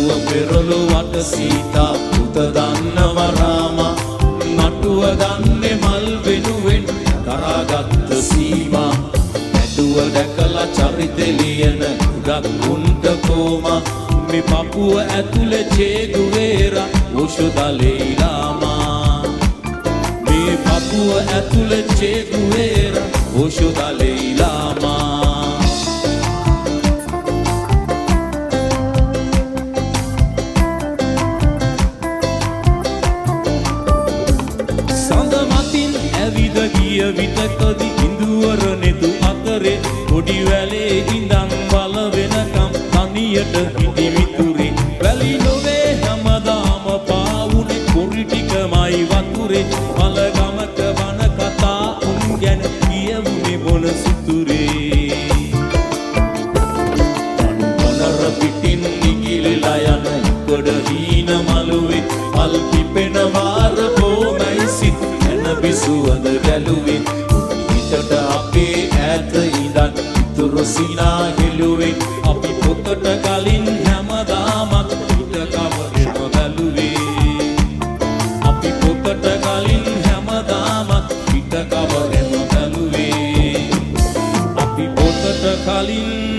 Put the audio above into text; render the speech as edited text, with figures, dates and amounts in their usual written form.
නටුව පෙරළුවට සීතා පුත දන්නව රාමා නටුව ගන්නේ මල් වෙනුවෙන් කරාගත්ත සීමා ඇදුව දැකලා චරිතෙ ලියන ගොඩක් උන්ට කෝමා මේ පපුව ඇතුලේ චේගුවේරා ඔෂුදලෙයිලාමා මේ පපුව ඇතුලේ චේගුවේරා ඔෂුදලෙයිලාමා ගිය විටකදි ඉඳුවර නෙතු අතරේ පොඩි වැලේ ඉඳන් බල වෙනකම් තනියට හිටි විතුරේ වැලි නොවේ හැමදාම පාවුනේ පොරි ටිකමයි වතුරේ මල ගමක වන කතා උන් ගැන කියවුනේ බොන සිතුරේ අනුපනර පිටින් නිගිලලා යන ඉක්කොඩ හීන මලුවේ මල් පිපෙන වාර බොමයි සිත් බිසුවඳ ගැලුවේ හිතට අපේ ඈත ඉඳන් ඉතුරු සිනා හෙළුවේ අපි පොතට කලින් හැමදාමත් හිත කවරෙම බැලුවේ අපි පොතට කලින් හැමදාමත් හිත කවරෙම බැලුවේ අපි පොතට කලින්